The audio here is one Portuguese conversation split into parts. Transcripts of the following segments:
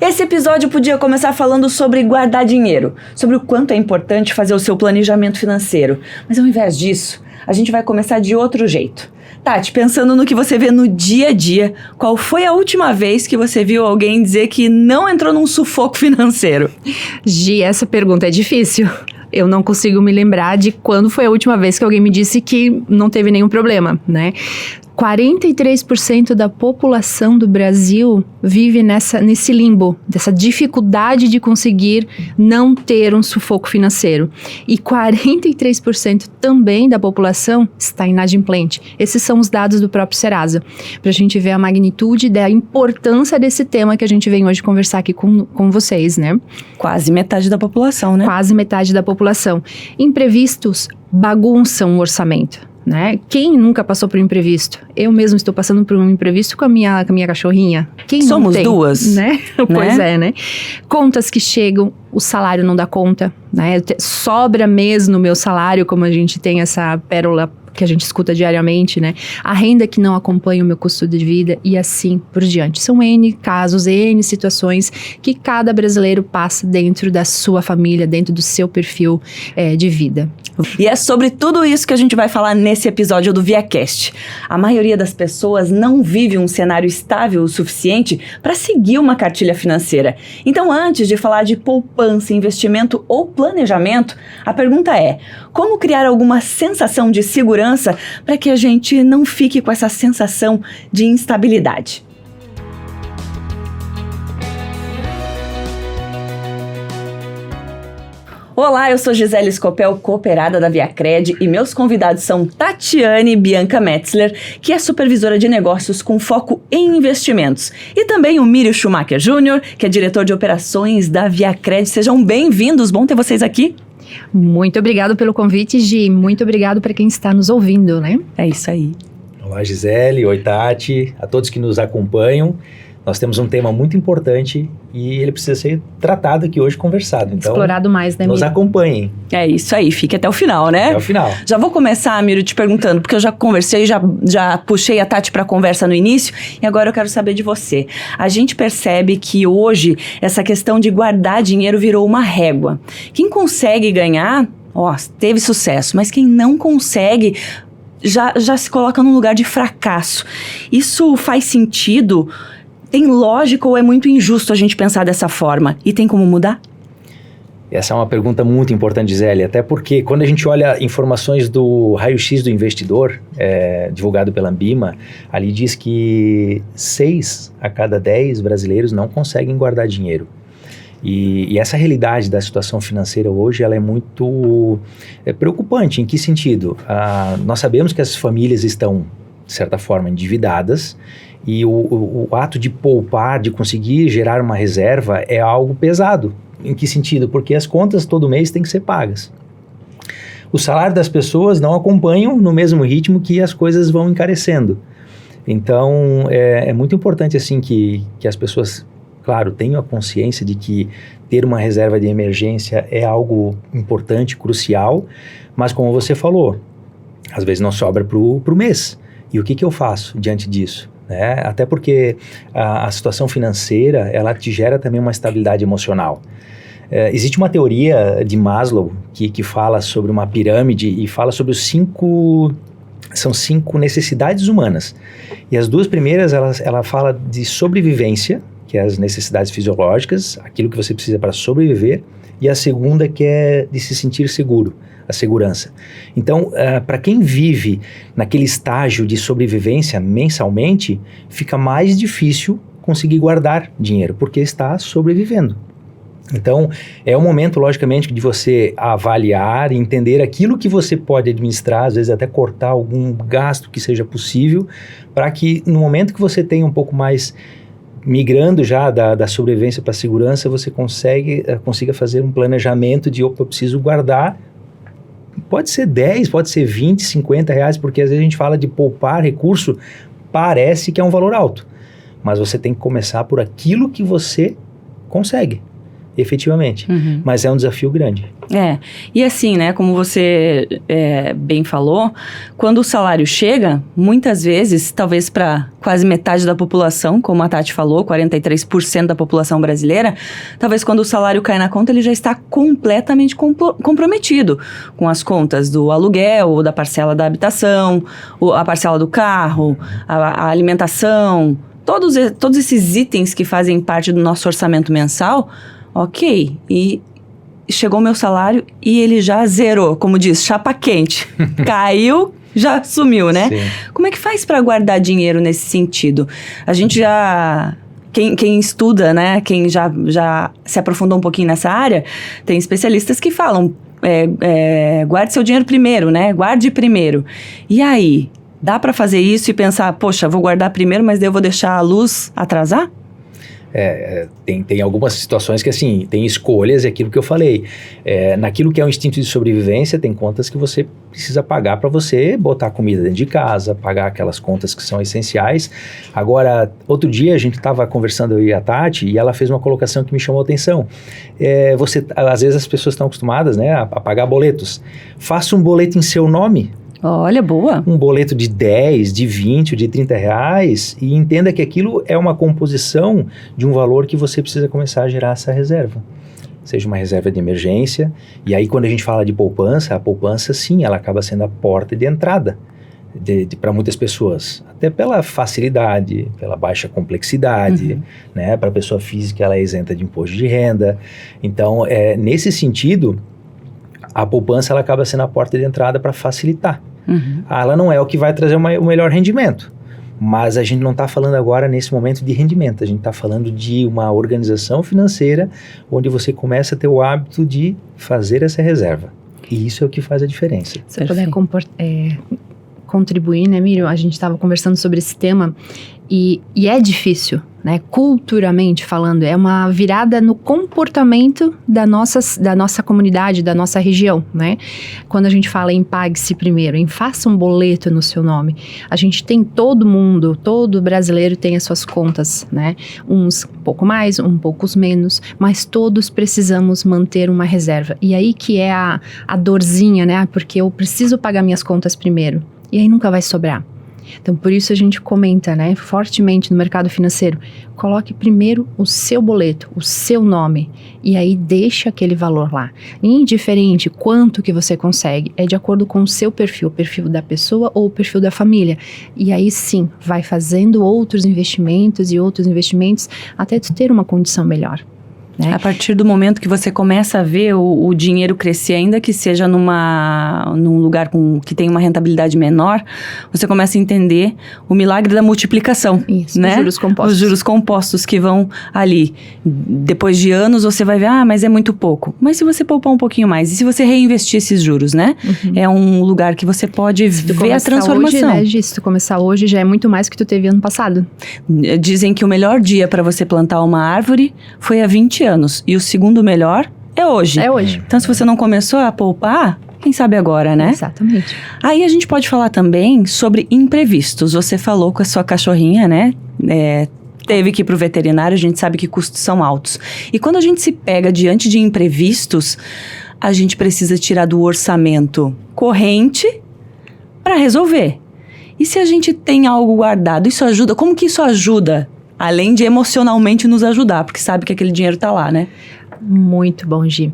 Esse episódio podia começar falando sobre guardar dinheiro, sobre o quanto é importante fazer o seu planejamento financeiro. Mas ao invés disso, a gente vai começar de outro jeito. Tati, pensando no que você vê no dia a dia, qual foi a última vez que você viu alguém dizer que não entrou num sufoco financeiro? Gi, essa pergunta é difícil. Eu não consigo me lembrar de quando foi a última vez que alguém me disse que não teve nenhum problema, né? 43% da população do Brasil vive nesse limbo, dessa dificuldade de conseguir não ter um sufoco financeiro. E 43% também da população está inadimplente. Esses são os dados do próprio Serasa, para a gente ver a magnitude da importância desse tema que a gente vem hoje conversar aqui com vocês, né? Quase metade da população, né? Quase metade da população. Imprevistos bagunçam o orçamento. Né? Quem nunca passou por um imprevisto? Eu mesmo estou passando por um imprevisto com a minha cachorrinha. Quem Somos não tem, duas, né? Pois é, né? Contas que chegam, o salário não dá conta, né? Sobra mês no meu salário, como a gente tem essa pérola que a gente escuta diariamente, né? A renda que não acompanha o meu custo de vida e assim por diante. São N casos, N situações que cada brasileiro passa dentro da sua família, dentro do seu perfil de vida. E é sobre tudo isso que a gente vai falar nesse episódio do ViaCast. A maioria das pessoas não vive um cenário estável o suficiente para seguir uma cartilha financeira. Então, antes de falar de poupança, investimento ou planejamento, a pergunta é: como criar alguma sensação de segurança para que a gente não fique com essa sensação de instabilidade? Olá, eu sou Gisele Scopel, cooperada da ViaCred, e meus convidados são Tatiane Bianca Metzler, que é supervisora de negócios com foco em investimentos, e também o Mírio Schumacher Jr., que é diretor de operações da ViaCred. Sejam bem-vindos, bom ter vocês aqui. Muito obrigado pelo convite, Gi, muito obrigado para quem está nos ouvindo, né? É isso aí. Olá, Gisele, oi, Tati, a todos que nos acompanham. Nós temos um tema muito importante e ele precisa ser tratado aqui hoje, conversado. Então, explorado mais, né, nos acompanhem. É isso aí, fique até o final, né? Até o final. Já vou começar, Mírio, te perguntando, porque eu já conversei, já puxei a Tati para a conversa no início, e agora eu quero saber de você. A gente percebe que hoje essa questão de guardar dinheiro virou uma régua. Quem consegue ganhar, teve sucesso, mas quem não consegue já se coloca num lugar de fracasso. Isso faz sentido? Tem lógica ou é muito injusto a gente pensar dessa forma? E tem como mudar? Essa é uma pergunta muito importante, Gisele, até porque quando a gente olha informações do raio-x do investidor, divulgado pela Ambima, ali diz que 6 a cada 10 brasileiros não conseguem guardar dinheiro. E essa realidade da situação financeira hoje, ela é muito preocupante. Em que sentido? Nós sabemos que as famílias estão, de certa forma, endividadas, e o ato de poupar, de conseguir gerar uma reserva é algo pesado. Em que sentido? Porque as contas todo mês têm que ser pagas. O salário das pessoas não acompanham no mesmo ritmo que as coisas vão encarecendo. Então, é muito importante assim que as pessoas, claro, tenham a consciência de que ter uma reserva de emergência é algo importante, crucial, mas como você falou, às vezes não sobra pro mês. E o que eu faço diante disso? Até porque a situação financeira, ela te gera também uma estabilidade emocional. Existe uma teoria de Maslow que fala sobre uma pirâmide e fala sobre são 5 necessidades humanas. E as 2 primeiras, ela fala de sobrevivência, que é as necessidades fisiológicas, aquilo que você precisa para sobreviver, e a segunda que é de se sentir seguro, a segurança. Então, para quem vive naquele estágio de sobrevivência mensalmente, fica mais difícil conseguir guardar dinheiro, porque está sobrevivendo. Então, é o momento, logicamente, de você avaliar e entender aquilo que você pode administrar, às vezes até cortar algum gasto que seja possível, para que no momento que você tenha um pouco mais migrando já da sobrevivência para a segurança, você consiga fazer um planejamento de, eu preciso guardar. Pode ser 10, pode ser 20, 50 reais, porque às vezes a gente fala de poupar recurso, parece que é um valor alto. Mas você tem que começar por aquilo que você consegue. efetivamente. Mas é um desafio grande. E assim, né, como você bem falou, quando o salário chega, muitas vezes, talvez para quase metade da população, como a Tati falou, 43% da população brasileira, talvez quando o salário cai na conta, ele já está completamente comprometido com as contas do aluguel, ou da parcela da habitação, a parcela do carro, a alimentação, todos esses itens que fazem parte do nosso orçamento mensal, ok, e chegou o meu salário e ele já zerou, como diz, chapa quente. Caiu, já sumiu, né? Sim. Como é que faz para guardar dinheiro nesse sentido? A gente já... Quem estuda, né? Quem já se aprofundou um pouquinho nessa área, tem especialistas que falam, guarde seu dinheiro primeiro, né? Guarde primeiro. E aí, dá para fazer isso e pensar, poxa, vou guardar primeiro, mas daí eu vou deixar a luz atrasar? Tem algumas situações que, assim, tem escolhas, é aquilo que eu falei. Naquilo que é um instinto de sobrevivência, tem contas que você precisa pagar para você botar comida dentro de casa, pagar aquelas contas que são essenciais. Agora, outro dia a gente estava conversando, eu e a Tati, e ela fez uma colocação que me chamou a atenção. Às vezes as pessoas estão acostumadas, né, a pagar boletos. Faça um boleto em seu nome. Olha, boa. Um boleto de 10, de 20, de 30 reais e entenda que aquilo é uma composição de um valor que você precisa começar a gerar essa reserva. Seja uma reserva de emergência. E aí, quando a gente fala de poupança, a poupança, sim, ela acaba sendo a porta de entrada para muitas pessoas. Até pela facilidade, pela baixa complexidade, né? Para a pessoa física, ela é isenta de imposto de renda. Então, nesse sentido, a poupança ela acaba sendo a porta de entrada para facilitar. Ela não é o que vai trazer o melhor rendimento, mas a gente não está falando agora nesse momento de rendimento, a gente está falando de uma organização financeira onde você começa a ter o hábito de fazer essa reserva, e isso é o que faz a diferença. Se eu puder contribuir, né, Mírio? A gente estava conversando sobre esse tema e é difícil, né? Culturalmente falando, é uma virada no comportamento da nossa comunidade, da nossa região, né? Quando a gente fala em pague-se primeiro, em faça um boleto no seu nome, a gente tem todo brasileiro tem as suas contas, né? Uns um pouco mais, poucos menos, mas todos precisamos manter uma reserva. E aí que é a dorzinha, né? Porque eu preciso pagar minhas contas primeiro. E aí nunca vai sobrar. Então, por isso a gente comenta, né, fortemente no mercado financeiro, coloque primeiro o seu boleto, o seu nome, e aí deixa aquele valor lá. Indiferente quanto que você consegue, é de acordo com o seu perfil, o perfil da pessoa ou o perfil da família. E aí sim, vai fazendo outros investimentos até tu ter uma condição melhor. Né? A partir do momento que você começa a ver o dinheiro crescer, ainda que seja num lugar que tem uma rentabilidade menor, você começa a entender o milagre da multiplicação. Isso, né? Os juros compostos. Os juros compostos que vão ali. Depois de anos, você vai ver, mas é muito pouco. Mas se você poupar um pouquinho mais, e se você reinvestir esses juros, né? É um lugar que você pode ver a transformação. Hoje, né, se tu começar hoje, já é muito mais que tu teve ano passado. Dizem que o melhor dia para você plantar uma árvore foi há 20 anos. E o segundo melhor é hoje. É hoje. Então, se você não começou a poupar, quem sabe agora, né? Exatamente. Aí a gente pode falar também sobre imprevistos. Você falou com a sua cachorrinha, né? Teve que ir pro veterinário, a gente sabe que custos são altos. E quando a gente se pega diante de imprevistos, a gente precisa tirar do orçamento corrente para resolver. E se a gente tem algo guardado, isso ajuda? Como que isso ajuda? Além de emocionalmente nos ajudar, porque sabe que aquele dinheiro tá lá, né? Muito bom, Gi.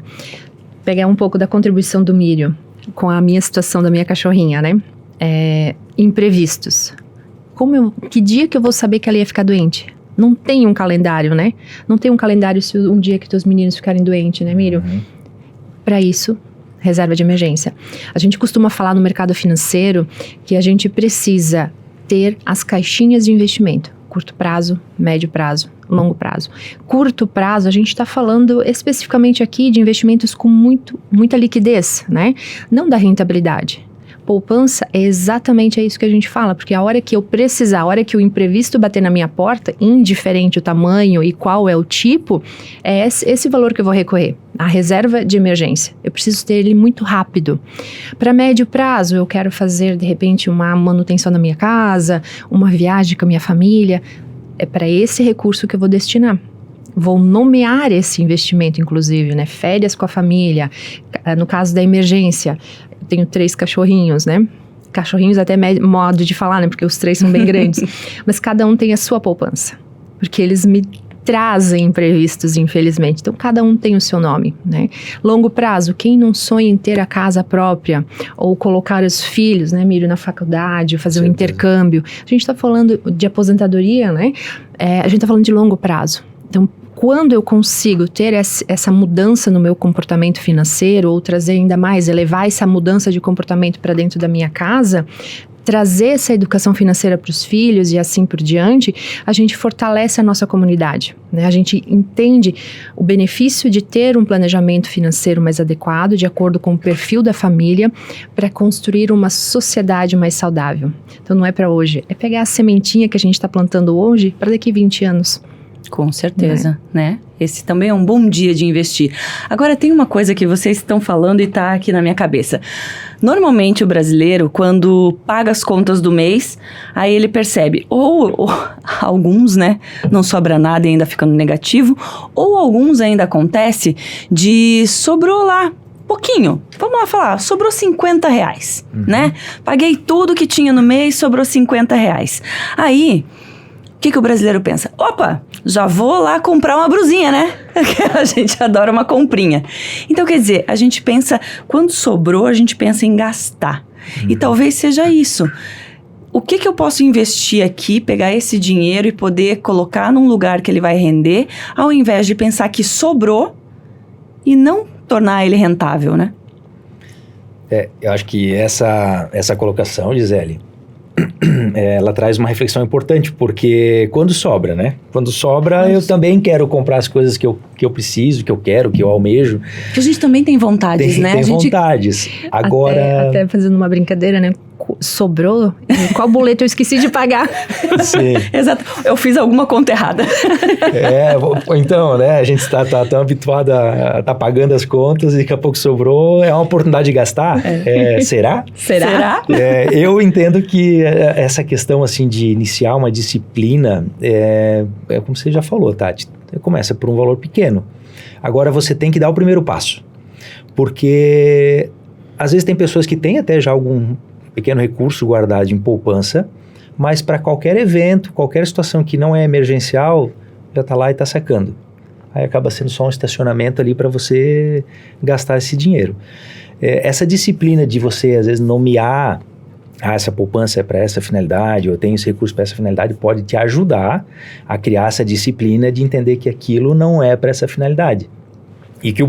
Pegar um pouco da contribuição do Mírio com a minha situação da minha cachorrinha, né? Imprevistos. Que dia que eu vou saber que ela ia ficar doente? Não tem um calendário, né? Não tem um calendário se um dia que teus meninos ficarem doentes, né, Mírio? Para isso, reserva de emergência. A gente costuma falar no mercado financeiro que a gente precisa ter as caixinhas de investimento. Curto prazo, médio prazo, longo prazo. Curto prazo, a gente está falando especificamente aqui de investimentos com muita liquidez, né? Não da rentabilidade. Poupança é exatamente isso que a gente fala, porque a hora que eu precisar, a hora que o imprevisto bater na minha porta, indiferente o tamanho e qual é o tipo, é esse valor que eu vou recorrer, a reserva de emergência. Eu preciso ter ele muito rápido. Para médio prazo, eu quero fazer, de repente, uma manutenção na minha casa, uma viagem com a minha família. É para esse recurso que eu vou destinar. vou nomear esse investimento, inclusive, né? Férias com a família, no caso da emergência, eu tenho 3 cachorrinhos, né? Cachorrinhos até modo de falar, né? Porque os 3 são bem grandes. Mas cada um tem a sua poupança, porque eles me trazem imprevistos, infelizmente. Então, cada um tem o seu nome, né? Longo prazo, quem não sonha em ter a casa própria ou colocar os filhos, né, Mírio, na faculdade, fazer um intercâmbio. A gente está falando de aposentadoria, né? A gente está falando de longo prazo. Então, quando eu consigo ter essa mudança no meu comportamento financeiro ou trazer ainda mais, elevar essa mudança de comportamento para dentro da minha casa, trazer essa educação financeira para os filhos e assim por diante, a gente fortalece a nossa comunidade, né? A gente entende o benefício de ter um planejamento financeiro mais adequado, de acordo com o perfil da família, para construir uma sociedade mais saudável. Então não é para hoje, é pegar a sementinha que a gente está plantando hoje para daqui 20 anos. Com certeza, né? Esse também é um bom dia de investir. Agora, tem uma coisa que vocês estão falando e tá aqui na minha cabeça. Normalmente, o brasileiro, quando paga as contas do mês, aí ele percebe, ou alguns, né, não sobra nada e ainda fica no negativo, ou alguns ainda acontece de sobrou lá pouquinho, vamos lá falar, sobrou R$50, né? Paguei tudo que tinha no mês, sobrou R$50. Aí, o que o brasileiro pensa? Opa, já vou lá comprar uma brusinha, né? A gente adora uma comprinha. Então, quer dizer, a gente pensa, quando sobrou, a gente pensa em gastar. E talvez seja isso. O que eu posso investir aqui, pegar esse dinheiro e poder colocar num lugar que ele vai render, ao invés de pensar que sobrou e não tornar ele rentável, né? Eu acho que essa colocação, Gisele, ela traz uma reflexão importante, porque quando sobra, né? Quando sobra, eu também quero comprar as coisas que eu preciso, que eu quero, que eu almejo. Porque a gente também tem vontades, né? Tem vontades. Agora... Até fazendo uma brincadeira, né? Sobrou? Qual boleto eu esqueci de pagar? Sim. Exato. Eu fiz alguma conta errada. Então, né? A gente está tão habituado a estar pagando as contas e daqui a pouco sobrou. É uma oportunidade de gastar? Será? Será? Eu entendo que essa questão, assim, de iniciar uma disciplina, como você já falou, Tati, começa por um valor pequeno. Agora, você tem que dar o primeiro passo. Porque, às vezes, tem pessoas que têm até já algum pequeno recurso guardado em poupança, mas para qualquer evento, qualquer situação que não é emergencial, já está lá e está sacando. Aí acaba sendo só um estacionamento ali para você gastar esse dinheiro. Essa disciplina de você, às vezes, nomear essa poupança é para essa finalidade, ou eu tenho esse recurso para essa finalidade, pode te ajudar a criar essa disciplina de entender que aquilo não é para essa finalidade. E que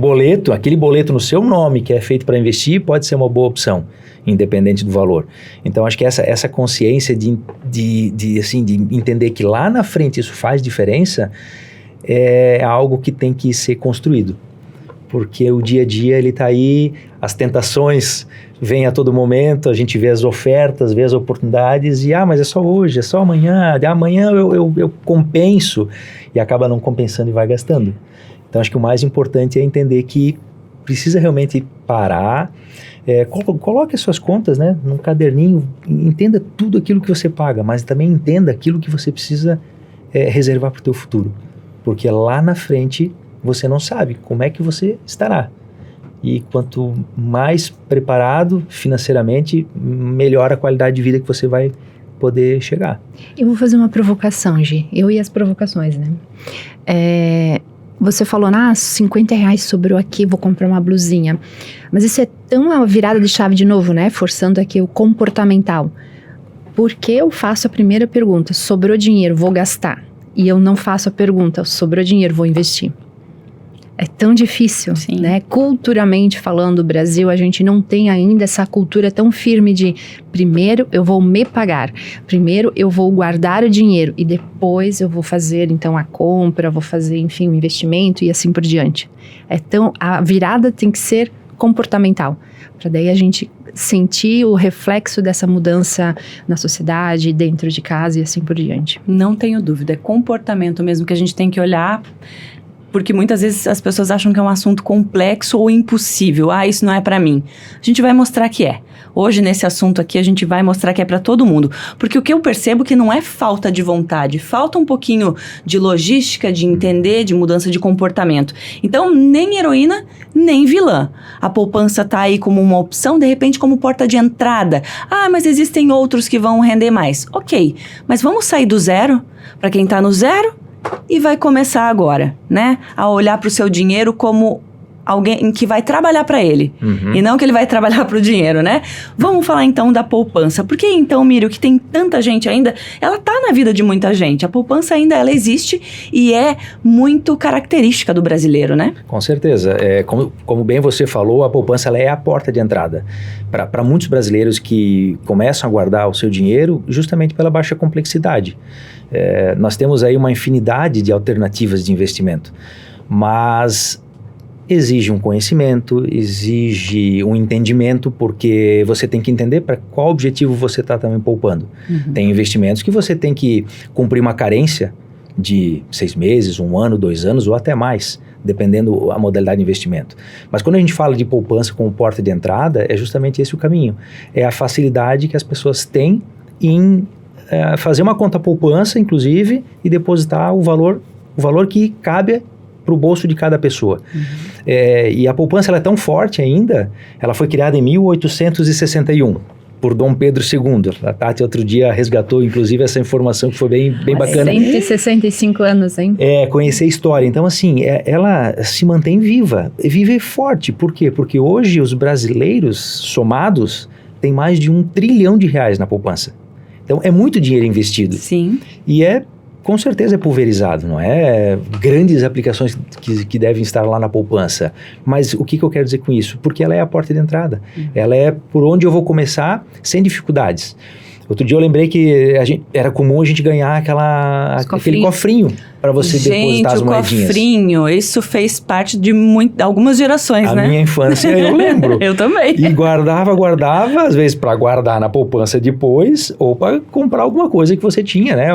aquele boleto no seu nome que é feito para investir, pode ser uma boa opção, independente do valor. Então, acho que essa consciência de entender que lá na frente isso faz diferença, é algo que tem que ser construído. Porque o dia a dia, ele está aí, as tentações vêm a todo momento, a gente vê as ofertas, vê as oportunidades, e mas é só hoje, é só amanhã, amanhã eu compenso, e acaba não compensando e vai gastando. Então, acho que o mais importante é entender que precisa realmente parar, coloque as suas contas, né, num caderninho, entenda tudo aquilo que você paga, mas também entenda aquilo que você precisa reservar para o teu futuro. Porque lá na frente, você não sabe como é que você estará. E quanto mais preparado financeiramente, melhor a qualidade de vida que você vai poder chegar. Eu vou fazer uma provocação, Gi. Eu e as provocações, né? Você falou, R$50 sobrou aqui, vou comprar uma blusinha. Mas isso é tão uma virada de chave de novo, né? Forçando aqui o comportamental. Por que eu faço a primeira pergunta, sobrou dinheiro, vou gastar? E eu não faço a pergunta, sobrou dinheiro, vou investir? É tão difícil, Sim. né? Culturalmente falando, o Brasil, a gente não tem ainda essa cultura tão firme de primeiro eu vou me pagar, primeiro eu vou guardar o dinheiro e depois eu vou fazer, então, a compra, vou fazer, enfim, o investimento e assim por diante. A virada tem que ser comportamental, para daí a gente sentir o reflexo dessa mudança na sociedade, dentro de casa e assim por diante. Não tenho dúvida, é comportamento mesmo que a gente tem que olhar porque muitas vezes as pessoas acham que é um assunto complexo ou impossível. Ah, isso não é para mim. A gente vai mostrar que é. Hoje, nesse assunto aqui, a gente vai mostrar que é para todo mundo. Porque o que eu percebo que não é falta de vontade, falta um pouquinho de logística, de entender, de mudança de comportamento. Então, nem heroína, nem vilã. A poupança tá aí como uma opção, de repente, como porta de entrada. Ah, mas existem outros que vão render mais. Ok, mas vamos sair do zero, para quem tá no zero, e vai começar agora, né? A olhar para o seu dinheiro como alguém que vai trabalhar para ele. E não que ele vai trabalhar para o dinheiro, né? Vamos falar então da poupança. Por que então, Mírio, que tem tanta gente ainda, ela tá na vida de muita gente. A poupança ainda, ela existe e é muito característica do brasileiro, né? Com certeza. Como bem você falou, a poupança ela é a porta de entrada para muitos brasileiros que começam a guardar o seu dinheiro justamente pela baixa complexidade. Nós temos aí uma infinidade de alternativas de investimento, mas exige um conhecimento, exige um entendimento, porque você tem que entender para qual objetivo você está também poupando. Tem investimentos que você tem que cumprir uma carência de 6 meses, 1 ano, 2 anos ou até mais, dependendo da modalidade de investimento. Mas quando a gente fala de poupança como porta de entrada, é justamente esse o caminho. É a facilidade que as pessoas têm em fazer uma conta poupança, inclusive, e depositar o valor que cabe para o bolso de cada pessoa. E a poupança ela é tão forte ainda, ela foi criada em 1861 por Dom Pedro II. A Tati outro dia resgatou, inclusive, essa informação que foi bem bacana. 165 anos, hein? Conhecer a história. Então, assim, ela se mantém viva e forte. Por quê? Porque hoje os brasileiros somados têm mais de R$1 trilhão na poupança. Então, é muito dinheiro investido. Sim. E com certeza é pulverizado, não é grandes aplicações que devem estar lá na poupança. Mas o que eu quero dizer com isso? Porque ela é a porta de entrada. Ela é por onde eu vou começar sem dificuldades. Outro dia eu lembrei que era comum a gente ganhar aquele cofrinho para você depositar as moedinhas. Gente, o cofrinho, isso fez parte de algumas gerações, né? A minha infância eu lembro. Eu também. E guardava, às vezes para guardar na poupança depois, ou para comprar alguma coisa que você tinha, né?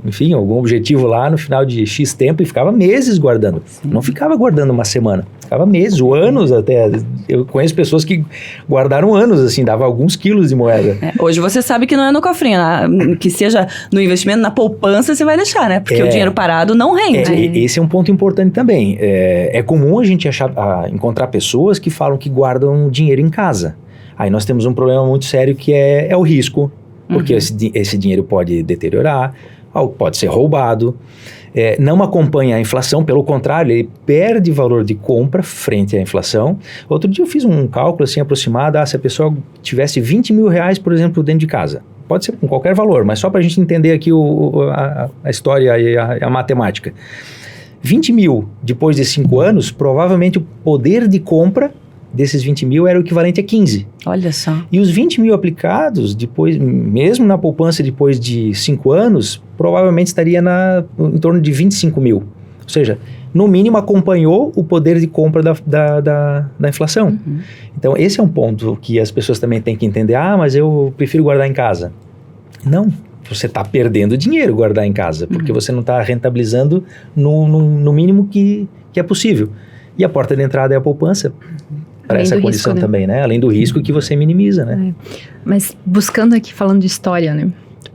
Enfim, algum objetivo lá no final de X tempo e ficava meses guardando. Sim. Não ficava guardando uma semana, ficava meses ou anos até. Eu conheço pessoas que guardaram anos, assim, dava alguns quilos de moeda. Hoje você sabe que não é no cofrinho, que seja no investimento, na poupança você vai deixar, né? Porque o dinheiro parado não rende. Esse é um ponto importante também. É comum a gente encontrar pessoas que falam que guardam dinheiro em casa. Aí nós temos um problema muito sério que é o risco, porque esse dinheiro pode deteriorar, pode ser roubado, não acompanha a inflação, pelo contrário, ele perde valor de compra frente à inflação. Outro dia eu fiz um cálculo assim aproximado, se a pessoa tivesse R$20 mil, por exemplo, dentro de casa, pode ser com qualquer valor, mas só para a gente entender aqui a história e a matemática. 20 mil depois de 5 anos, provavelmente o poder de compra desses 20 mil era o equivalente a 15. Olha só. E os 20 mil aplicados, depois, mesmo na poupança depois de 5 anos, provavelmente estaria em torno de 25 mil. Ou seja, no mínimo acompanhou o poder de compra da inflação. Então, esse é um ponto que as pessoas também têm que entender. Mas eu prefiro guardar em casa. Não, você está perdendo dinheiro guardar em casa, porque você não está rentabilizando no mínimo que é possível. E a porta de entrada é a poupança. Para essa condição risco, também, né? Além do risco que você minimiza, né? Mas buscando aqui, falando de história, né?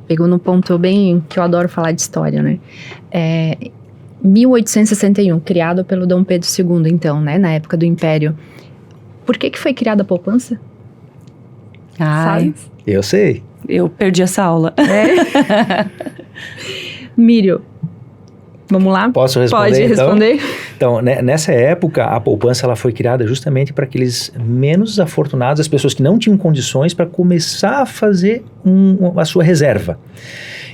Pegou num ponto bem que eu adoro falar de história, né? 1861, criado pelo Dom Pedro II, então, né? Na época do Império. Por que foi criada a poupança? Sabe? Eu sei. Eu perdi essa aula. Mírio, vamos lá? Posso responder? Pode responder. Então, nessa época, a poupança ela foi criada justamente para aqueles menos afortunados, as pessoas que não tinham condições para começar a fazer a sua reserva.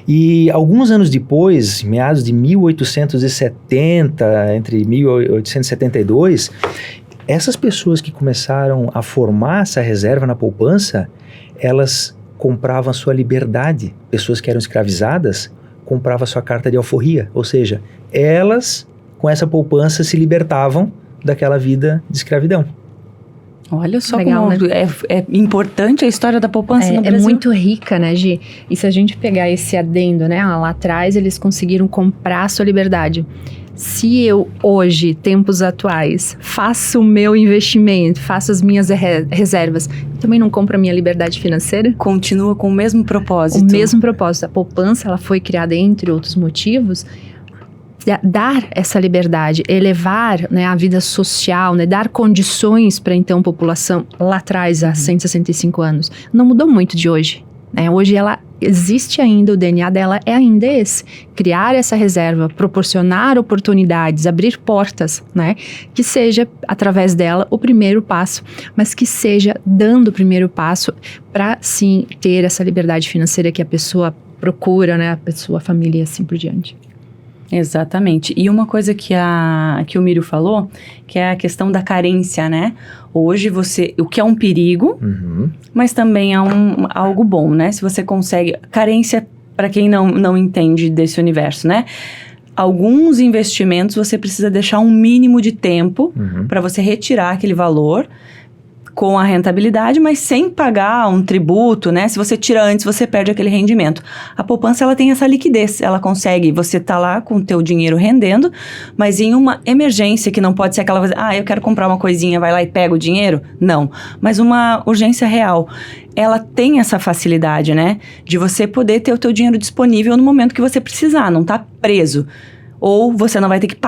E alguns anos depois, meados de 1870, entre 1872, essas pessoas que começaram a formar essa reserva na poupança, elas compravam a sua liberdade. Pessoas que eram escravizadas compravam a sua carta de alforria, ou seja, elas com essa poupança se libertavam daquela vida de escravidão. Olha só legal, como né? é importante a história da poupança no Brasil. É muito rica, né, Gi? E se a gente pegar esse adendo, né? Lá atrás eles conseguiram comprar a sua liberdade. Se eu hoje, tempos atuais, faço o meu investimento, faço as minhas reservas, também não compro a minha liberdade financeira? Continua com o mesmo propósito. O mesmo propósito. A poupança, ela foi criada, entre outros motivos, dar essa liberdade, elevar, né, a vida social, né, dar condições para então a população lá atrás, há 165 anos. Não mudou muito de hoje. Né? Hoje ela existe ainda, o DNA dela é ainda esse. Criar essa reserva, proporcionar oportunidades, abrir portas, né? Que seja, através dela, o primeiro passo, mas que seja dando o primeiro passo para, sim, ter essa liberdade financeira que a pessoa procura, né? A pessoa, a família e assim por diante. Exatamente. E uma coisa que o Mírio falou, que é a questão da carência, né? Hoje o que é um perigo, mas também é algo bom, né? Se você consegue... Carência, para quem não entende desse universo, né? Alguns investimentos você precisa deixar um mínimo de tempo para você retirar aquele valor com a rentabilidade, mas sem pagar um tributo, né? Se você tira antes, você perde aquele rendimento. A poupança, ela tem essa liquidez. Ela consegue, você tá lá com o teu dinheiro rendendo, mas em uma emergência, que não pode ser aquela coisa, eu quero comprar uma coisinha, vai lá e pega o dinheiro. Não. Mas uma urgência real. Ela tem essa facilidade, né? De você poder ter o teu dinheiro disponível no momento que você precisar, não tá preso. Ou você não vai ter que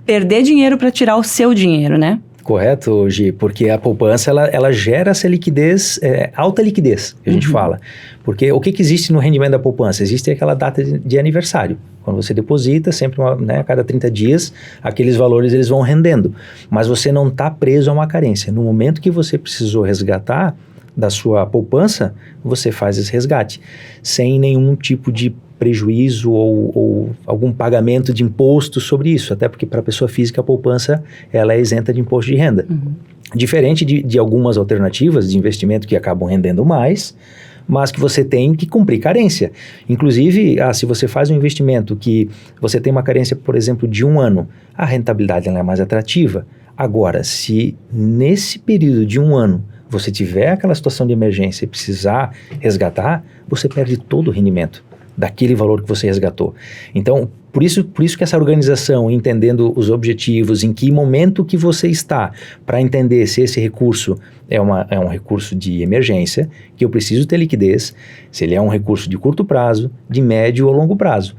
perder dinheiro para tirar o seu dinheiro, né? Correto, Gi, porque a poupança, ela gera essa liquidez, alta liquidez, que a gente fala. Porque o que existe no rendimento da poupança? Existe aquela data de aniversário. Quando você deposita, sempre a cada 30 dias, aqueles valores eles vão rendendo. Mas você não está preso a uma carência. No momento que você precisou resgatar da sua poupança, você faz esse resgate, sem nenhum tipo de prejuízo ou algum pagamento de imposto sobre isso, até porque para a pessoa física a poupança ela é isenta de imposto de renda. Diferente de algumas alternativas de investimento que acabam rendendo mais, mas que você tem que cumprir carência. Inclusive, se você faz um investimento que você tem uma carência, por exemplo, de 1 ano, a rentabilidade ela é mais atrativa. Agora, se nesse período de 1 ano você tiver aquela situação de emergência e precisar resgatar, você perde todo o rendimento daquele valor que você resgatou. Então, por isso que essa organização, entendendo os objetivos, em que momento que você está, para entender se esse recurso é um recurso de emergência, que eu preciso ter liquidez, se ele é um recurso de curto prazo, de médio ou longo prazo.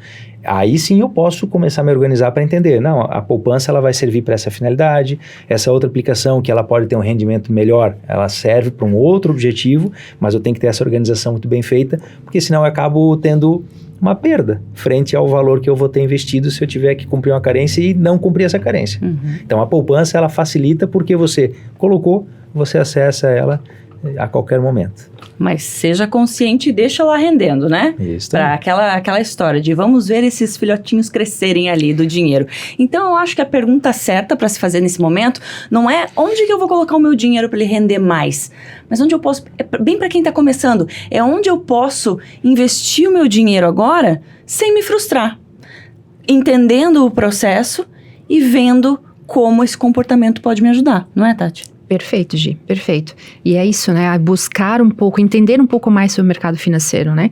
Aí sim eu posso começar a me organizar para entender, não, a poupança ela vai servir para essa finalidade, essa outra aplicação que ela pode ter um rendimento melhor, ela serve para um outro objetivo, mas eu tenho que ter essa organização muito bem feita, porque senão eu acabo tendo uma perda frente ao valor que eu vou ter investido se eu tiver que cumprir uma carência e não cumprir essa carência. Então a poupança ela facilita porque você colocou, você acessa ela a qualquer momento. Mas seja consciente e deixa lá rendendo, né? Isso. Para aquela história de vamos ver esses filhotinhos crescerem ali do dinheiro. Então, eu acho que a pergunta certa para se fazer nesse momento não é onde que eu vou colocar o meu dinheiro para ele render mais, mas onde eu posso, bem para quem está começando, é onde eu posso investir o meu dinheiro agora sem me frustrar, entendendo o processo e vendo como esse comportamento pode me ajudar, não é, Tati? Perfeito, Gi, perfeito. E é isso, né? Buscar um pouco, entender um pouco mais sobre o mercado financeiro, né?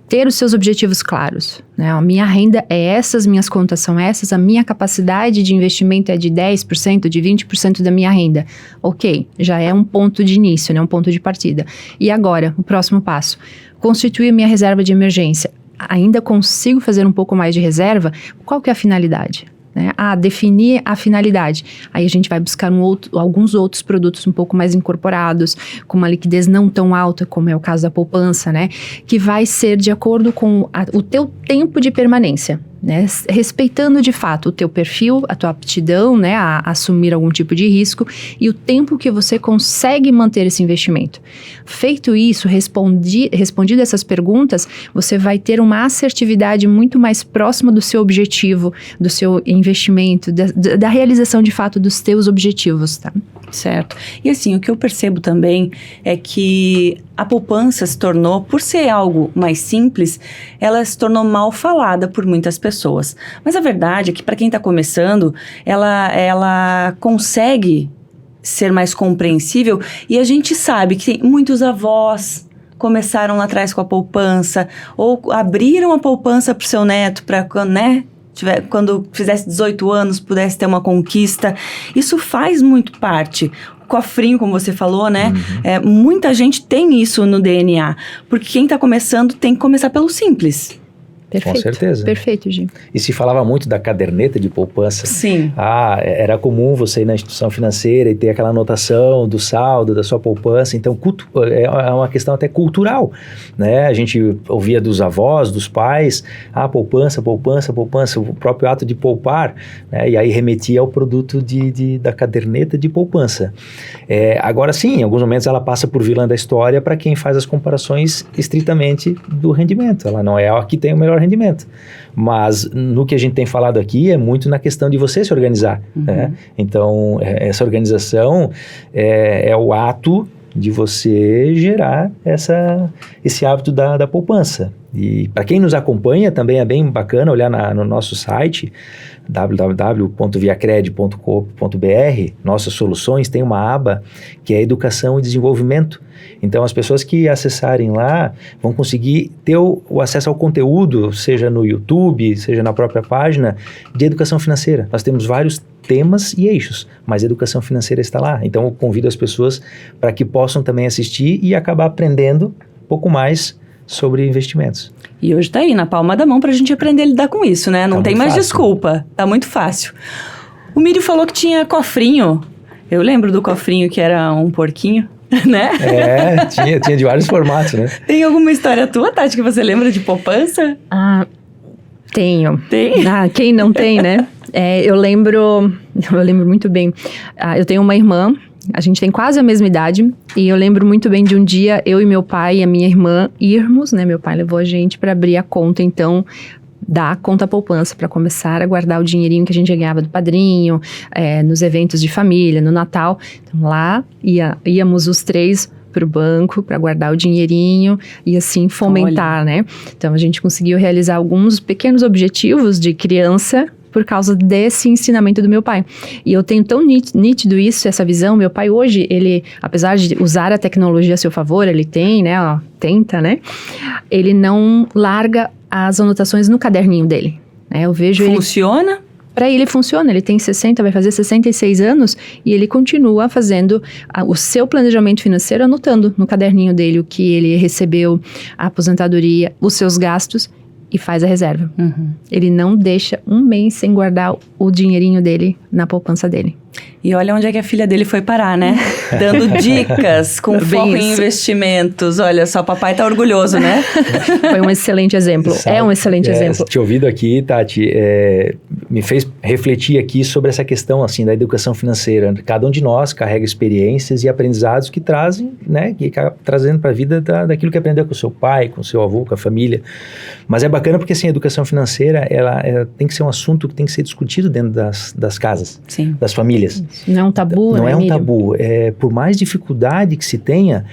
Ter os seus objetivos claros, né? A minha renda é essas, minhas contas são essas, a minha capacidade de investimento é de 10%, de 20% da minha renda. Ok, já é um ponto de início, né? Um ponto de partida. E agora, o próximo passo? Constituir a minha reserva de emergência. Ainda consigo fazer um pouco mais de reserva? Qual que é a finalidade? Né? Definir a finalidade. Aí a gente vai buscar alguns outros produtos um pouco mais incorporados, com uma liquidez não tão alta, como é o caso da poupança, né? Que vai ser de acordo com o teu tempo de permanência, né? Respeitando de fato o teu perfil, a tua aptidão, né? A assumir algum tipo de risco e o tempo que você consegue manter esse investimento. Feito isso, respondido essas perguntas, você vai ter uma assertividade muito mais próxima do seu objetivo, do seu investimento, da realização de fato dos teus objetivos, tá? Certo. E assim, o que eu percebo também é que a poupança se tornou, por ser algo mais simples, ela se tornou mal falada por muitas pessoas. Mas a verdade é que para quem está começando, ela consegue ser mais compreensível e a gente sabe que tem muitos avós começaram lá atrás com a poupança ou abriram a poupança para o seu neto para, né, quando fizesse 18 anos, pudesse ter uma conquista. Isso faz muito parte. O cofrinho, como você falou, né? Muita gente tem isso no DNA. Porque quem está começando tem que começar pelo simples. Perfeito. Com certeza. Perfeito, Gi. E se falava muito da caderneta de poupança. Sim. Era comum você ir na instituição financeira e ter aquela anotação do saldo, da sua poupança. Então, é uma questão até cultural, né? A gente ouvia dos avós, dos pais, poupança, poupança, poupança, o próprio ato de poupar, né? E aí remetia ao produto da caderneta de poupança. Agora sim, em alguns momentos ela passa por vilã da história para quem faz as comparações estritamente do rendimento. Ela não é a que tem o melhor rendimento. Mas no que a gente tem falado aqui é muito na questão de você se organizar. Né? Então, essa organização é o ato de você gerar esse hábito da poupança. E para quem nos acompanha também é bem bacana olhar no nosso site www.viacred.com.br. Nossas soluções tem uma aba que é Educação e Desenvolvimento. Então as pessoas que acessarem lá vão conseguir ter o acesso ao conteúdo, seja no YouTube, seja na própria página de educação financeira. Nós temos vários temas e eixos, mas a educação financeira está lá. Então eu convido as pessoas para que possam também assistir e acabar aprendendo um pouco mais sobre investimentos. E hoje tá aí, na palma da mão, pra gente aprender a lidar com isso, né? Não tem mais fácil. desculpa. Tá muito fácil. O Mírio falou que tinha cofrinho. Eu lembro do cofrinho que era um porquinho, né? Tinha de vários formatos, né? Tem alguma história tua, Tati, que você lembra de poupança? Tenho. Tem? Quem não tem, né? Eu lembro muito bem. Eu tenho uma irmã. A gente tem quase a mesma idade, e eu lembro muito bem de um dia, eu e meu pai e a minha irmã irmos, né? Meu pai levou a gente para abrir a conta, então, da conta poupança, para começar a guardar o dinheirinho que a gente ganhava do padrinho, nos eventos de família, no Natal. Então, lá íamos os três para o banco para guardar o dinheirinho e assim fomentar, né? Então, a gente conseguiu realizar alguns pequenos objetivos de criança por causa desse ensinamento do meu pai. E eu tenho tão nítido isso, essa visão. Meu pai hoje, ele, apesar de usar a tecnologia a seu favor, ele tem, né, tenta, né? Ele não larga as anotações no caderninho dele. Né? Eu vejo Funciona? Para ele funciona, ele tem 60, vai fazer 66 anos e ele continua fazendo o seu planejamento financeiro, anotando no caderninho dele o que ele recebeu, a aposentadoria, os seus gastos, e faz a reserva. Ele não deixa um mês sem guardar o dinheirinho dele na poupança dele. E olha onde é que a filha dele foi parar, né? Dando dicas com foco em investimentos. Olha só, papai tá orgulhoso, né? Foi um excelente exemplo. É um excelente exemplo. Te ouvindo aqui, Tati, me fez refletir aqui sobre essa questão assim, da educação financeira. Cada um de nós carrega experiências e aprendizados que trazem, né? Que trazendo para a vida daquilo que aprendeu com o seu pai, com o seu avô, com a família. Mas é bacana porque assim, a educação financeira ela tem que ser um assunto que tem que ser discutido dentro das casas, Sim. das famílias. Não é um tabu, Não né, é um Mírio? tabu. Por mais dificuldade que se tenha,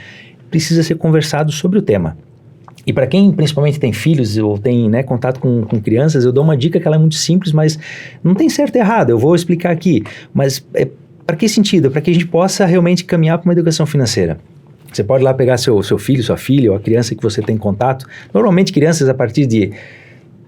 precisa ser conversado sobre o tema. E para quem principalmente tem filhos ou tem, né, contato com crianças, eu dou uma dica que ela é muito simples, mas não tem certo e errado. Eu vou explicar aqui. Mas para que sentido? Para que a gente possa realmente caminhar para uma educação financeira. Você pode ir lá pegar seu filho, sua filha ou a criança que você tem contato. Normalmente crianças a partir de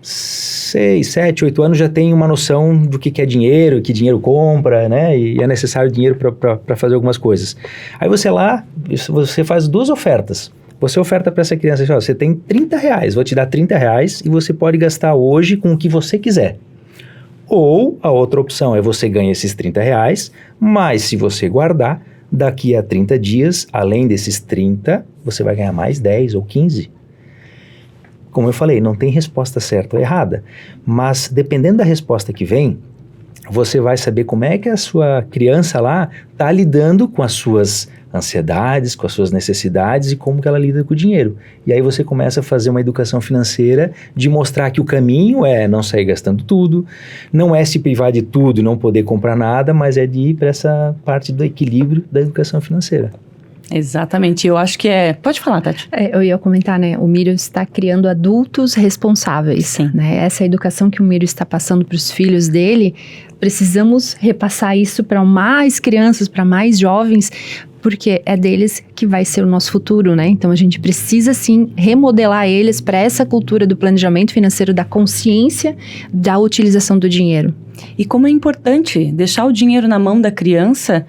6, 7, 8 anos já tem uma noção do que é dinheiro, que dinheiro compra, né? E é necessário dinheiro para fazer algumas coisas. Aí você faz duas ofertas. Você oferta para essa criança, você tem R$30, vou te dar R$30 e você pode gastar hoje com o que você quiser. Ou a outra opção é você ganha esses R$30, mas se você guardar, daqui a 30 dias, além desses 30, você vai ganhar mais 10 ou 15. Como eu falei, não tem resposta certa ou errada, mas dependendo da resposta que vem, você vai saber como é que a sua criança lá está lidando com as suas ansiedades, com as suas necessidades e como que ela lida com o dinheiro. E aí você começa a fazer uma educação financeira de mostrar que o caminho é não sair gastando tudo, não é se privar de tudo, não poder comprar nada, mas é de ir para essa parte do equilíbrio da educação financeira. Exatamente, eu acho que Pode falar, Tati. Eu ia comentar, né? O Mírio está criando adultos responsáveis. Sim. Né? Essa educação que o Mírio está passando para os filhos dele, precisamos repassar isso para mais crianças, para mais jovens, porque é deles que vai ser o nosso futuro, né? Então a gente precisa sim remodelar eles para essa cultura do planejamento financeiro, da consciência da utilização do dinheiro. E como é importante deixar o dinheiro na mão da criança,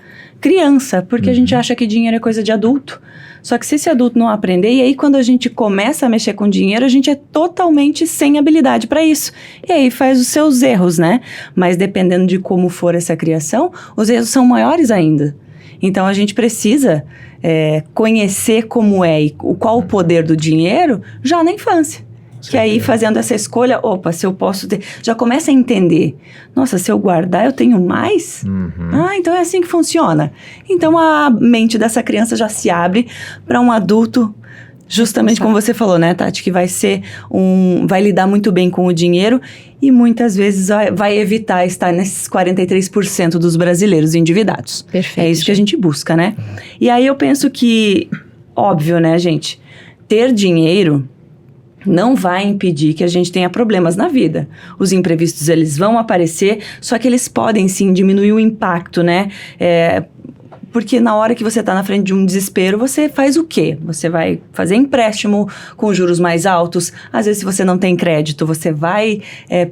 porque a gente acha que dinheiro é coisa de adulto. Só que se esse adulto não aprender, e aí quando a gente começa a mexer com dinheiro, a gente é totalmente sem habilidade para isso. E aí faz os seus erros, né? Mas dependendo de como for essa criação, os erros são maiores ainda. Então a gente precisa conhecer como é e qual o poder do dinheiro já na infância. Que aí, fazendo essa escolha, se eu posso ter... Já começa a entender. Nossa, se eu guardar, eu tenho mais? Então é assim que funciona. Então, a mente dessa criança já se abre para um adulto, justamente como você falou, né, Tati? Que vai lidar muito bem com o dinheiro e muitas vezes vai evitar estar nesses 43% dos brasileiros endividados. Perfeito. É isso que a gente busca, né? E aí, eu penso que, óbvio, né, gente? Ter dinheiro não vai impedir que a gente tenha problemas na vida. Os imprevistos, eles vão aparecer, só que eles podem, sim, diminuir o impacto, né? Porque na hora que você está na frente de um desespero, você faz o quê? Você vai fazer empréstimo com juros mais altos. Às vezes, se você não tem crédito, você vai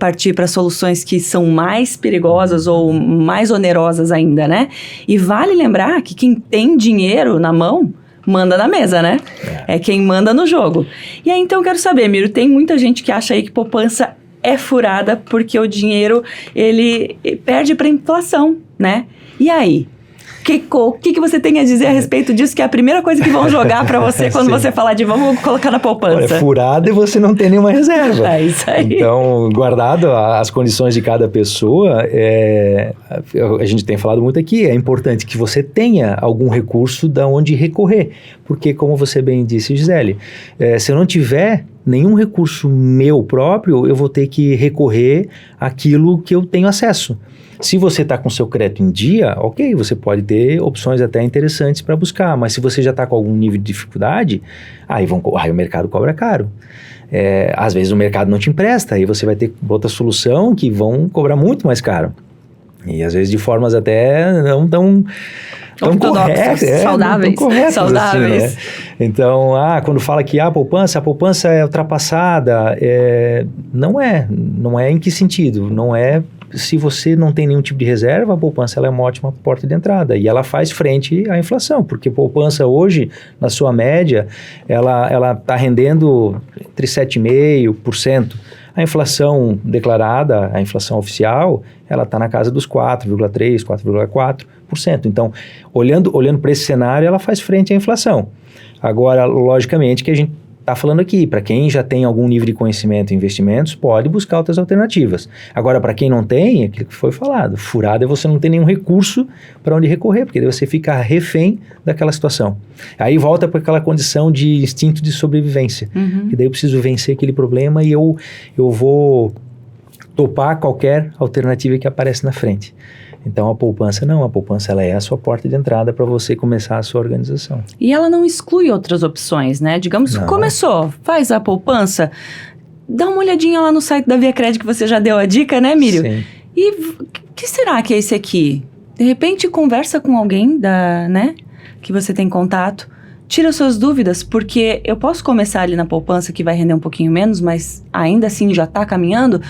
partir para soluções que são mais perigosas ou mais onerosas ainda, né? E vale lembrar que quem tem dinheiro na mão manda na mesa, né? É quem manda no jogo. E aí, então, eu quero saber, Miro, tem muita gente que acha aí que poupança é furada porque o dinheiro, ele perde para inflação, né? E aí? O que você tem a dizer a respeito disso, que é a primeira coisa que vão jogar para você quando você falar de vamos colocar na poupança? É furada e você não tem nenhuma reserva. É isso aí. Então, guardado as condições de cada pessoa, a gente tem falado muito aqui, é importante que você tenha algum recurso da onde recorrer. Porque, como você bem disse, Gisele, se eu não tiver nenhum recurso meu próprio, eu vou ter que recorrer àquilo que eu tenho acesso. Se você está com seu crédito em dia, ok, você pode ter opções até interessantes para buscar, mas se você já está com algum nível de dificuldade, aí o mercado cobra caro. Às vezes o mercado não te empresta, aí você vai ter outra solução que vão cobrar muito mais caro. E às vezes de formas até não tão corretas, saudáveis. Assim, né? Então, quando fala que a poupança é ultrapassada, não é em que sentido? Não é. Se você não tem nenhum tipo de reserva, a poupança ela é uma ótima porta de entrada e ela faz frente à inflação, porque a poupança hoje, na sua média, ela está rendendo entre 7,5%. A inflação declarada, a inflação oficial, ela está na casa dos 4,3%, 4,4%. Então, olhando para esse cenário, ela faz frente à inflação. Agora, logicamente que a gente está falando aqui, para quem já tem algum nível de conhecimento em investimentos, pode buscar outras alternativas. Agora, para quem não tem, aquilo que foi falado, furado é você não ter nenhum recurso para onde recorrer, porque daí você fica refém daquela situação. Aí volta para aquela condição de instinto de sobrevivência, que daí eu preciso vencer aquele problema e eu vou topar qualquer alternativa que aparece na frente. Então, a poupança ela é a sua porta de entrada para você começar a sua organização. E ela não exclui outras opções, né? Digamos que começou, faz a poupança, dá uma olhadinha lá no site da Via Crédito que você já deu a dica, né, Mírio? Sim. E o que será que é esse aqui? De repente, conversa com alguém né, que você tem contato, tira suas dúvidas, porque eu posso começar ali na poupança que vai render um pouquinho menos, mas ainda assim já está caminhando.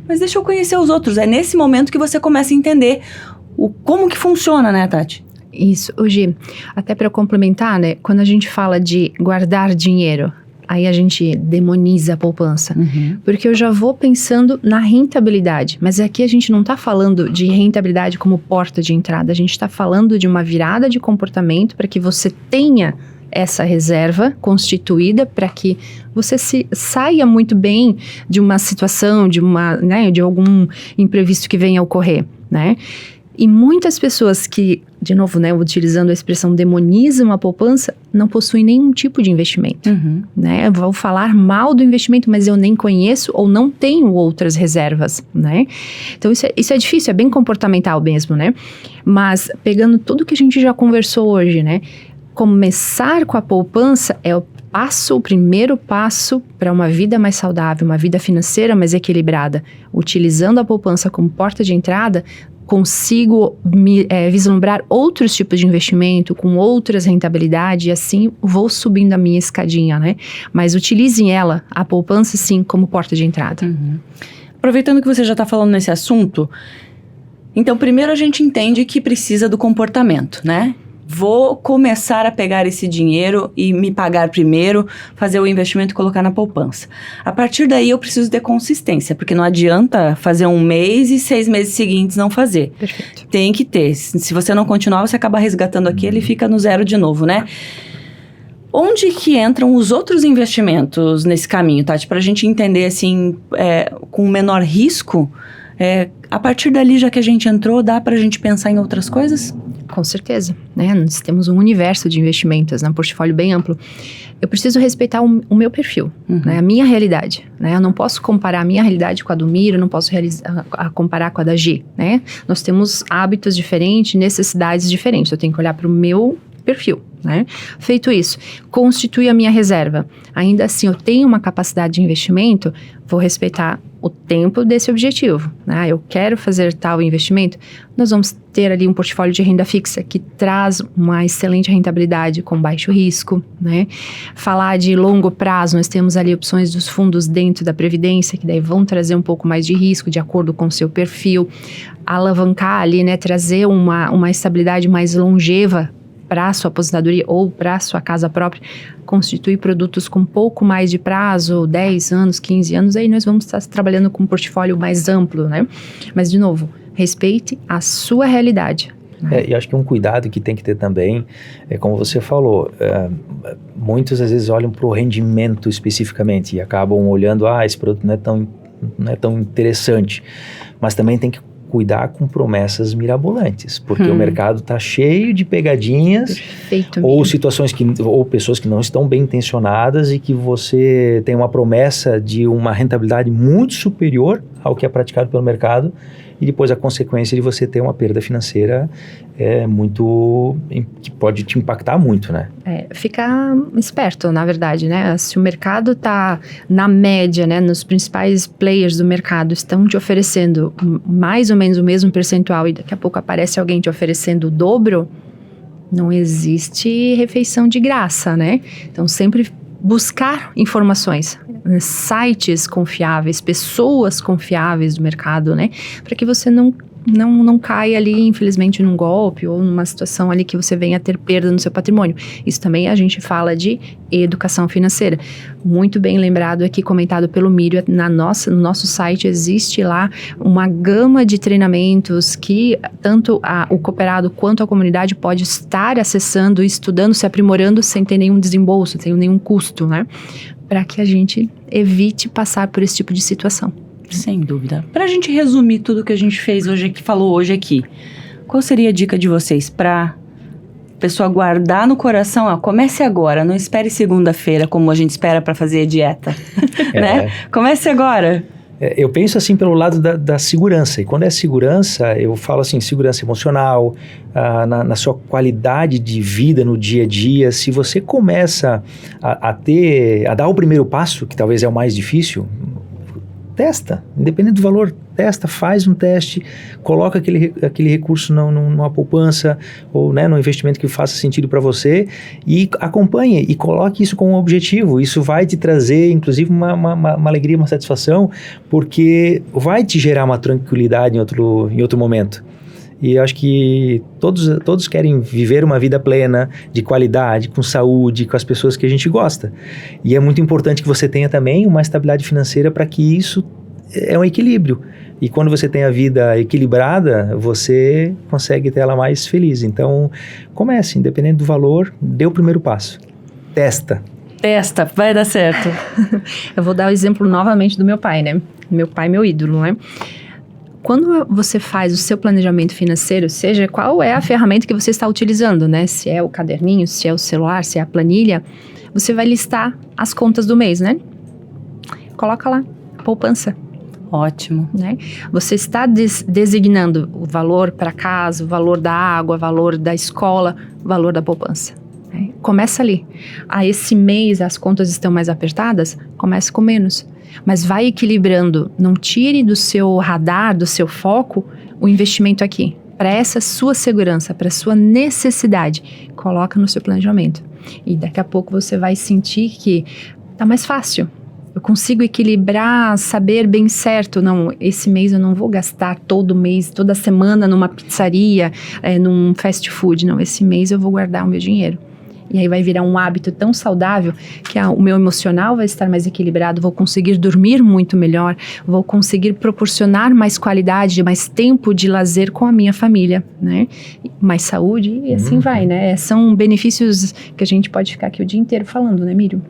Mas deixa eu conhecer os outros. É nesse momento que você começa a entender como que funciona, né, Tati? Isso. Gi, até para complementar, né? Quando a gente fala de guardar dinheiro, aí a gente demoniza a poupança. Porque eu já vou pensando na rentabilidade. Mas aqui a gente não está falando de rentabilidade como porta de entrada. A gente está falando de uma virada de comportamento para que você tenha essa reserva constituída para que você saia muito bem de uma situação, de algum imprevisto que venha a ocorrer, né? E muitas pessoas que, de novo, né, utilizando a expressão demonizam a poupança, não possuem nenhum tipo de investimento, né? Eu vou falar mal do investimento, mas eu nem conheço ou não tenho outras reservas, né? Então, isso é difícil, é bem comportamental mesmo, né? Mas, pegando tudo que a gente já conversou hoje, né? Começar com a poupança é o primeiro passo para uma vida mais saudável, uma vida financeira mais equilibrada. Utilizando a poupança como porta de entrada, consigo vislumbrar outros tipos de investimento com outras rentabilidades e assim vou subindo a minha escadinha, né? Mas utilizem ela, a poupança sim, como porta de entrada. Aproveitando que você já está falando nesse assunto, então primeiro a gente entende que precisa do comportamento, né? Vou começar a pegar esse dinheiro e me pagar primeiro, fazer o investimento e colocar na poupança. A partir daí eu preciso ter consistência, porque não adianta fazer 1 mês e 6 meses seguintes não fazer. Perfeito. Tem que ter. Se você não continuar, você acaba resgatando aquele e fica no zero de novo, né? Onde que entram os outros investimentos nesse caminho, Tati? Para a gente entender, assim, com menor risco, a partir dali, já que a gente entrou, dá para a gente pensar em outras coisas? Com certeza, né? Nós temos um universo de investimentos, né? Um portfólio bem amplo. Eu preciso respeitar o meu perfil, né? A minha realidade, né? Eu não posso comparar a minha realidade com a do Miro, não posso comparar com a da G, né? Nós temos hábitos diferentes, necessidades diferentes. Eu tenho que olhar para o meu perfil, né? Feito isso, constitui a minha reserva. Ainda assim, eu tenho uma capacidade de investimento, vou respeitar o tempo desse objetivo, né? Eu quero fazer tal investimento, nós vamos ter ali um portfólio de renda fixa que traz uma excelente rentabilidade com baixo risco, né? Falar de longo prazo, nós temos ali opções dos fundos dentro da Previdência, que daí vão trazer um pouco mais de risco de acordo com o seu perfil, alavancar ali, né? Trazer uma estabilidade mais longeva para a sua aposentadoria ou para a sua casa própria, constituir produtos com um pouco mais de prazo, 10 anos, 15 anos, aí nós vamos estar trabalhando com um portfólio mais amplo, né? Mas, de novo, respeite a sua realidade. E acho que um cuidado que tem que ter também, como você falou, muitos às vezes olham para o rendimento especificamente e acabam olhando, esse produto não é tão interessante, mas também tem que cuidar com promessas mirabolantes, porque o mercado está cheio de pegadinhas. Perfeito, ou situações ou pessoas que não estão bem intencionadas e que você tem uma promessa de uma rentabilidade muito superior ao que é praticado pelo mercado e depois a consequência de você ter uma perda financeira que pode te impactar muito, né? Ficar esperto, na verdade, né? Se o mercado está na média, né? Nos principais players do mercado estão te oferecendo mais ou menos o mesmo percentual e daqui a pouco aparece alguém te oferecendo o dobro, não existe refeição de graça, né? Então, sempre buscar informações, sites confiáveis, pessoas confiáveis do mercado, né? Para que você não caia ali, infelizmente, num golpe ou numa situação ali que você venha a ter perda no seu patrimônio. Isso também a gente fala de educação financeira. Muito bem lembrado aqui, comentado pelo Mírio, no nosso site existe lá uma gama de treinamentos que tanto o cooperado quanto a comunidade pode estar acessando, estudando, se aprimorando sem ter nenhum desembolso, sem nenhum custo, né? Para que a gente evite passar por esse tipo de situação. Sem dúvida. Para a gente resumir tudo que a gente fez hoje, que falou hoje aqui, qual seria a dica de vocês para a pessoa guardar no coração? Comece agora, não espere segunda-feira como a gente espera para fazer a dieta, né? Comece agora. Eu penso assim pelo lado da segurança, e quando é segurança, eu falo assim, segurança emocional, na sua qualidade de vida no dia a dia. Se você começa a dar o primeiro passo, que talvez é o mais difícil, testa, independente do valor, testa, faz um teste, coloca aquele recurso numa poupança ou, né, num investimento que faça sentido para você e acompanhe e coloque isso como um objetivo. Isso vai te trazer, inclusive, uma alegria, uma satisfação, porque vai te gerar uma tranquilidade em outro momento. E eu acho que todos querem viver uma vida plena, de qualidade, com saúde, com as pessoas que a gente gosta. E é muito importante que você tenha também uma estabilidade financeira para que isso é um equilíbrio. E quando você tem a vida equilibrada, você consegue ter ela mais feliz. Então, comece, independente do valor, dê o primeiro passo. Testa, vai dar certo. Eu vou dar o exemplo novamente do meu pai, né? Meu pai, meu ídolo, né? Quando você faz o seu planejamento financeiro, seja qual é a ferramenta que você está utilizando, né? Se é o caderninho, se é o celular, se é a planilha, você vai listar as contas do mês, né? Coloca lá, poupança. Ótimo. Né? Você está designando o valor para casa, o valor da água, o valor da escola, o valor da poupança. Né? Começa ali. Esse mês as contas estão mais apertadas? Comece com menos. Mas vai equilibrando, não tire do seu radar, do seu foco, o investimento aqui, para essa sua segurança, para sua necessidade, coloca no seu planejamento. E daqui a pouco você vai sentir que tá mais fácil. Eu consigo equilibrar, saber bem certo, não, esse mês eu não vou gastar todo mês, toda semana numa pizzaria, num fast food, não, esse mês eu vou guardar o meu dinheiro. E aí vai virar um hábito tão saudável que o meu emocional vai estar mais equilibrado, vou conseguir dormir muito melhor, vou conseguir proporcionar mais qualidade, mais tempo de lazer com a minha família, né? Mais saúde e assim vai, né? São benefícios que a gente pode ficar aqui o dia inteiro falando, né, Mírio?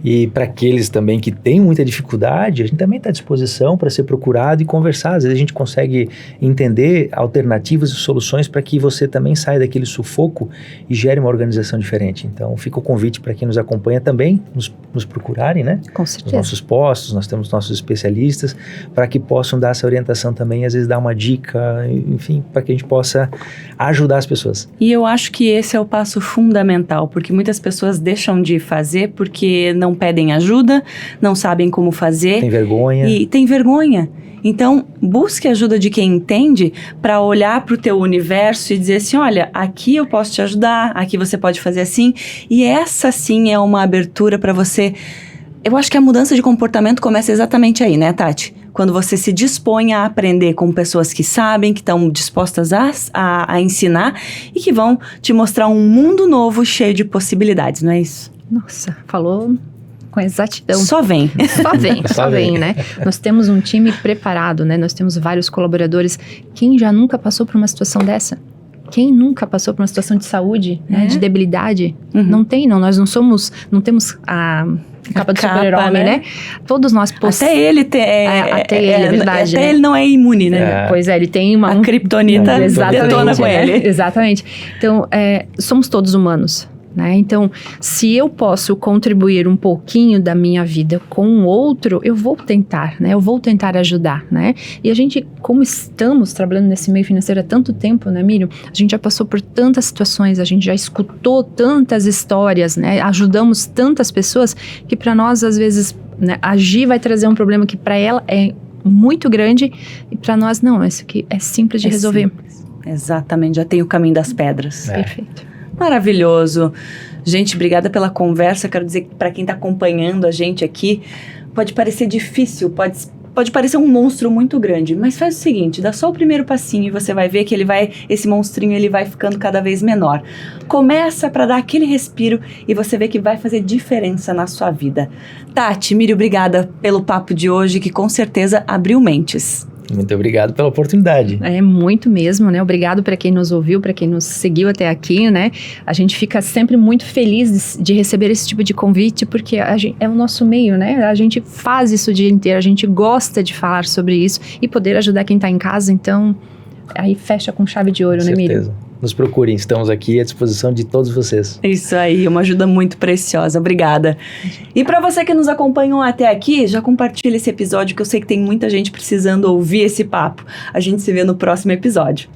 E para aqueles também que têm muita dificuldade, a gente também está à disposição para ser procurado e conversar. Às vezes a gente consegue entender alternativas e soluções para que você também saia daquele sufoco e gere uma organização diferente. Então fica o convite para quem nos acompanha também nos procurarem, né? Com certeza. Nos nossos postos, nós temos nossos especialistas para que possam dar essa orientação também, às vezes dar uma dica, enfim, para que a gente possa ajudar as pessoas. E eu acho que esse é o passo fundamental, porque muitas pessoas deixam de fazer porque não pedem ajuda, não sabem como fazer. Tem vergonha. E tem vergonha. Então, busque ajuda de quem entende para olhar para o teu universo e dizer assim, olha, aqui eu posso te ajudar, aqui você pode fazer assim. E essa sim é uma abertura para você. Eu acho que a mudança de comportamento começa exatamente aí, né, Tati? Quando você se dispõe a aprender com pessoas que sabem, que estão dispostas a ensinar e que vão te mostrar um mundo novo cheio de possibilidades, não é isso? Nossa, falou com exatidão. Só vem. Só vem, né? Nós temos um time preparado, né? Nós temos vários colaboradores. Quem já nunca passou por uma situação dessa? Quem nunca passou por uma situação de saúde, né? De debilidade? Não tem, não. Nós não temos a capa do super-homem, né? Todos nós Até ele é verdade. Até né? ele não é imune, né? Pois é, ele tem uma... A criptonita detona com ele. Exatamente. Então, somos todos humanos. Né? Então, se eu posso contribuir um pouquinho da minha vida com o outro, eu vou tentar, né? Eu vou tentar ajudar, né? E a gente, como estamos trabalhando nesse meio financeiro há tanto tempo, né, Mírio? A gente já passou por tantas situações, a gente já escutou tantas histórias, né? Ajudamos tantas pessoas que para nós, às vezes, né, agir vai trazer um problema que para ela é muito grande e para nós não, isso aqui é simples de resolver. Simples. Exatamente, já tem o caminho das pedras. Perfeito. Maravilhoso. Gente, obrigada pela conversa. Quero dizer que para quem está acompanhando a gente aqui, pode parecer difícil, pode parecer um monstro muito grande, mas faz o seguinte, dá só o primeiro passinho e você vai ver que esse monstrinho ele vai ficando cada vez menor. Começa para dar aquele respiro e você vê que vai fazer diferença na sua vida. Tati, Mírio, obrigada pelo papo de hoje, que com certeza abriu mentes. Muito obrigado pela oportunidade. É muito mesmo, né? Obrigado para quem nos ouviu, para quem nos seguiu até aqui, né? A gente fica sempre muito feliz de receber esse tipo de convite, porque é o nosso meio, né? A gente faz isso o dia inteiro, a gente gosta de falar sobre isso e poder ajudar quem está em casa, então aí fecha com chave de ouro, Com né, Mírio? certeza. Nos procurem, estamos aqui à disposição de todos vocês. Isso aí, uma ajuda muito preciosa, obrigada. E para você que nos acompanhou até aqui, já compartilha esse episódio que eu sei que tem muita gente precisando ouvir esse papo. A gente se vê no próximo episódio.